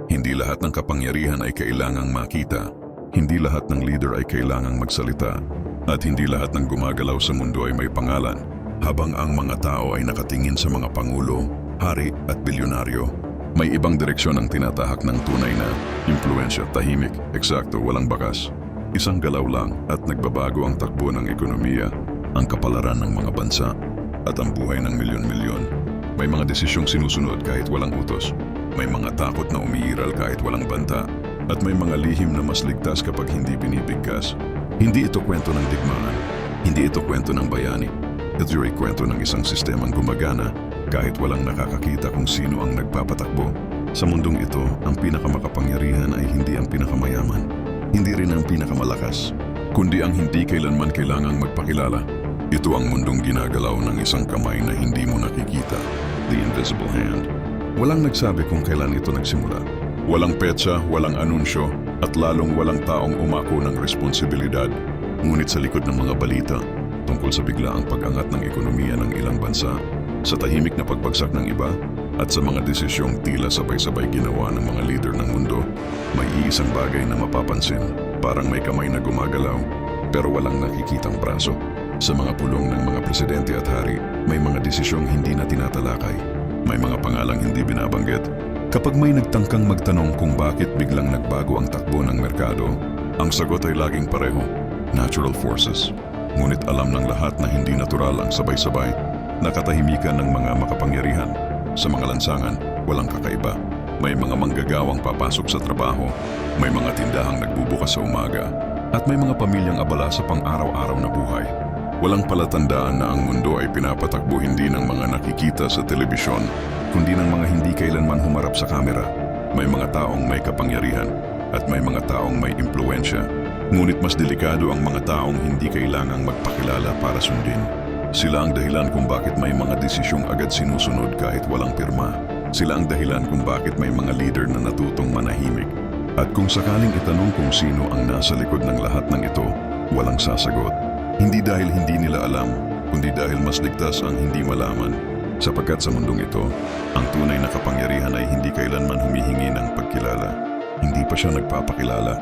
Hindi lahat ng kapangyarihan ay kailangang makita. Hindi lahat ng leader ay kailangang magsalita. At hindi lahat ng gumagalaw sa mundo ay may pangalan. Habang ang mga tao ay nakatingin sa mga pangulo, hari at bilyonaryo, may ibang direksyon ang tinatahak ng tunay na impluwensya, tahimik, eksakto, walang bakas. Isang galaw lang at nagbabago ang takbo ng ekonomiya, ang kapalaran ng mga bansa, at ang buhay ng milyon-milyon. May mga desisyong sinusunod kahit walang utos. May mga takot na umiiral kahit walang banta. At may mga lihim na mas ligtas kapag hindi binibigkas. Hindi ito kwento ng digmaan. Hindi ito kwento ng bayani. Ito ay kwento ng isang sistemang gumagana kahit walang nakakakita kung sino ang nagpapatakbo. Sa mundong ito, ang pinakamakapangyarihan ay hindi ang pinakamayaman. Hindi rin ang pinakamalakas, kundi ang hindi kailanman kailangang magpakilala. Ito ang mundong ginagalaw ng isang kamay na hindi mo nakikita, the invisible hand. Walang nagsabi kung kailan ito nagsimula. Walang petsa, walang anunsyo, at lalong walang taong umako ng responsibilidad. Ngunit sa likod ng mga balita, tungkol sa biglaang pag-angat ng ekonomiya ng ilang bansa, sa tahimik na pagbagsak ng iba, at sa mga desisyong tila sabay-sabay ginawa ng mga leader ng mundo, may iisang bagay na mapapansin, parang may kamay na gumagalaw, pero walang nakikitang braso. Sa mga pulong ng mga presidente at hari, may mga desisyong hindi na tinatalakay. May mga pangalang hindi binabanggit. Kapag may nagtangkang magtanong kung bakit biglang nagbago ang takbo ng merkado, ang sagot ay laging pareho, natural forces. Ngunit alam ng lahat na hindi natural ang sabay-sabay na katahimikan ng mga makapangyarihan. Sa mga lansangan, walang kakaiba. May mga manggagawang papasok sa trabaho, may mga tindahang nagbubukas sa umaga, at may mga pamilyang abala sa pang-araw-araw na buhay. Walang palatandaan na ang mundo ay pinapatakbo hindi ng mga nakikita sa telebisyon, kundi ng mga hindi kailanman humarap sa kamera. May mga taong may kapangyarihan at may mga taong may impluwensya. Ngunit mas delikado ang mga taong hindi kailangang magpakilala para sundin. Sila ang dahilan kung bakit may mga desisyong agad sinusunod kahit walang pirma. Sila ang dahilan kung bakit may mga leader na natutong manahimik. At kung sakaling itanong kung sino ang nasa likod ng lahat ng ito, walang sasagot. Hindi dahil hindi nila alam, kundi dahil mas ligtas ang hindi malaman. Sapagkat sa mundong ito, ang tunay na kapangyarihan ay hindi kailanman humihingi ng pagkilala. Hindi pa siya nagpapakilala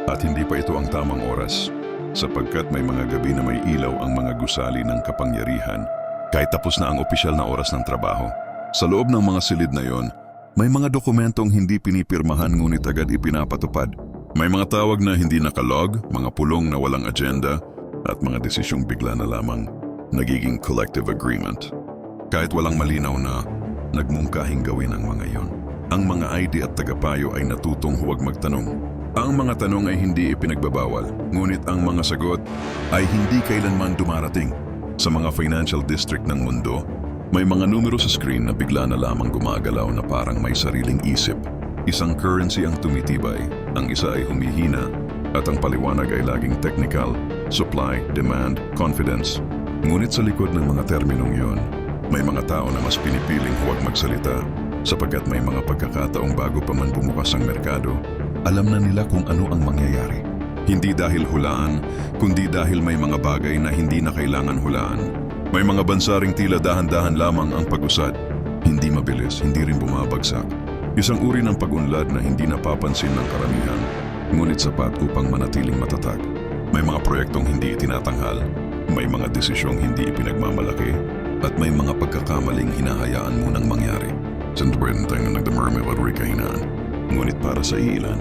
at hindi pa ito ang tamang oras. Sapagkat may mga gabi na may ilaw ang mga gusali ng kapangyarihan kahit tapos na ang opisyal na oras ng trabaho. Sa loob ng mga silid na yon, may mga dokumentong hindi pinipirmahan ngunit agad ipinapatupad. May mga tawag na hindi nakalog, mga pulong na walang agenda, at mga desisyong bigla na lamang nagiging collective agreement. Kahit walang malinaw na nagmungkahing gawin ang mga iyon. Ang mga ID at tagapayo ay natutong huwag magtanong. Ang mga tanong ay hindi ipinagbabawal, ngunit ang mga sagot ay hindi kailanman dumarating. Sa mga financial district ng mundo, may mga numero sa screen na bigla na lamang gumagalaw na parang may sariling isip. Isang currency ang tumitibay, ang isa ay humihina, at ang paliwanag ay laging technical, supply, demand, confidence. Ngunit sa likod ng mga terminong yon, may mga tao na mas pinipiling huwag magsalita sapagkat may mga pagkakataong bago pa man bumukas ang merkado, alam na nila kung ano ang mangyayari. Hindi dahil hulaan, kundi dahil may mga bagay na hindi na kailangan hulaan. May mga bansa ring tila dahan-dahan lamang ang pag-usad. Hindi mabilis, hindi rin bumabagsak. Isang uri ng pag-unlad na hindi napapansin ng karamihan, ngunit sapat upang manatiling matatag. May mga proyektong hindi itinatanghal, may mga desisyong hindi ipinagmamalaki, at may mga pagkakamaling hinahayaan munang mangyari. Santuin tayo na nagdamarami at kahinaan. Ngunit para sa iilan,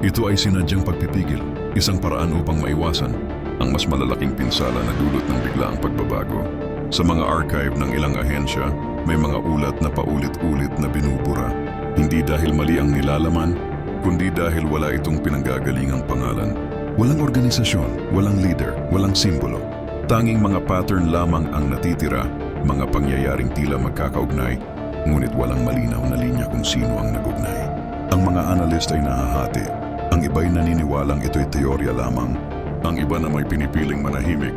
ito ay sinadyang pagpipigil, isang paraan upang maiwasan ang mas malalaking pinsala na dulot ng biglaang pagbabago. Sa mga archive ng ilang ahensya, may mga ulat na paulit-ulit na binubura. Hindi dahil mali ang nilalaman, kundi dahil wala itong pinanggagalingang pangalan. Walang organisasyon, walang leader, walang simbolo. Tanging mga pattern lamang ang natitira, mga pangyayaring tila magkakaugnay, ngunit walang malinaw na linya kung sino ang nagugnay. Ang mga analyst ay nahahati. Ang iba'y naniniwalang ito'y teorya lamang. Ang iba na may pinipiling manahimik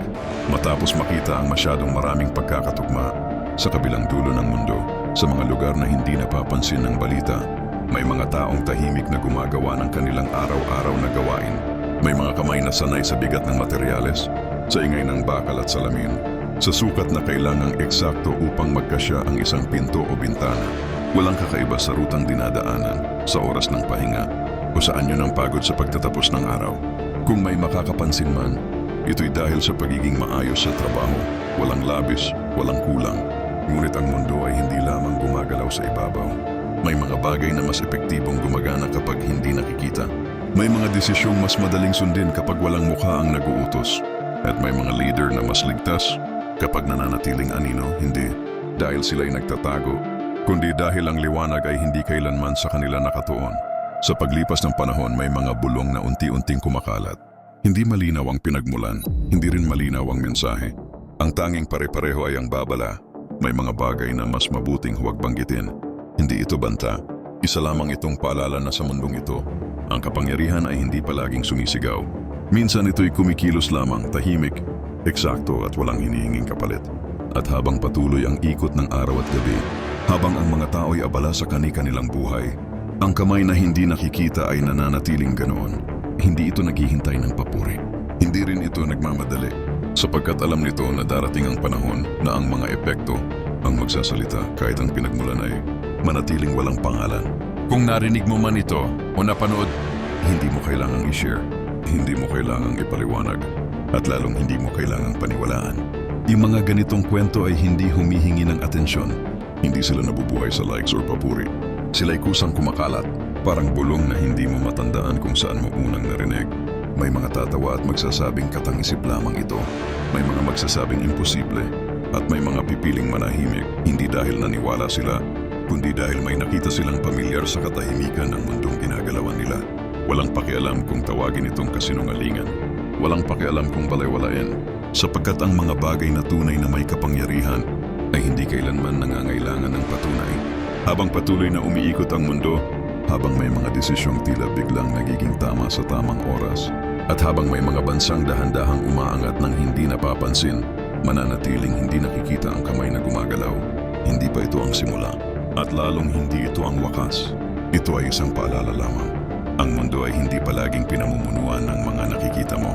matapos makita ang masyadong maraming pagkakatugma. Sa kabilang dulo ng mundo, sa mga lugar na hindi napapansin ng balita, may mga taong tahimik na gumagawa ng kanilang araw-araw na gawain. May mga kamay na sanay sa bigat ng materyales, sa ingay ng bakal at salamin, sa sukat na kailangang eksakto upang magkasya ang isang pinto o bintana. Walang kakaiba sa rutang dinadaanan, sa oras ng pahinga, o sa anyo ng pagod sa pagtatapos ng araw. Kung may makakapansin man, ito'y dahil sa pagiging maayos sa trabaho, walang labis, walang kulang. Ngunit ang mundo ay hindi lamang gumagalaw sa ibabaw. May mga bagay na mas epektibong gumagana kapag hindi nakikita. May mga desisyong mas madaling sundin kapag walang mukha ang nag-uutos. At may mga leader na mas ligtas kapag nananatiling anino, hindi dahil sila'y nagtatago, kundi dahil ang liwanag ay hindi kailanman sa kanila nakatuon. Sa paglipas ng panahon, may mga bulong na unti-unting kumakalat. Hindi malinaw ang pinagmulan, hindi rin malinaw ang mensahe. Ang tanging pare-pareho ay ang babala. May mga bagay na mas mabuting huwag banggitin. Hindi ito banta. Isa lamang itong paalala na sa mundong ito, ang kapangyarihan ay hindi palaging sumisigaw. Minsan ito'y kumikilos lamang, tahimik, eksakto at walang hinihinging kapalit. At habang patuloy ang ikot ng araw at gabi, habang ang mga tao'y abala sa kani-kanilang buhay, ang kamay na hindi nakikita ay nananatiling ganoon. Hindi ito naghihintay ng papuri. Hindi rin ito nagmamadali, sapagkat alam nito na darating ang panahon na ang mga epekto ang magsasalita kahit ang pinagmulan ay manatiling walang pangalan. Kung narinig mo man ito o napanood, hindi mo kailangang i-share, hindi mo kailangang ipaliwanag, at lalong hindi mo kailangang paniwalaan. Yung mga ganitong kwento ay hindi humihingi ng atensyon. Hindi sila nabubuhay sa likes or papuri. Sila'y kusang kumakalat, parang bulong na hindi mo matandaan kung saan mo unang narinig. May mga tatawa at magsasabing katang-isip lamang ito. May mga magsasabing imposible. At may mga pipiling manahimik, hindi dahil naniwala sila, kundi dahil may nakita silang pamilyar sa katahimikan ng mundong ginagalawan nila. Walang pakialam kung tawagin itong kasinungalingan. Walang pakialam kung balewalain, sapagkat ang mga bagay na tunay na may kapangyarihan ay hindi kailanman nangangailangan ng patunay. Habang patuloy na umiikot ang mundo, habang may mga desisyong tila biglang nagiging tama sa tamang oras, at habang may mga bansang dahan-dahang umaangat ng hindi napapansin, mananatiling hindi nakikita ang kamay na gumagalaw. Hindi pa ito ang simula, at lalong hindi ito ang wakas. Ito ay isang paalala lamang. Ang mundo ay hindi palaging pinamumunuan ng mga nakikita mo.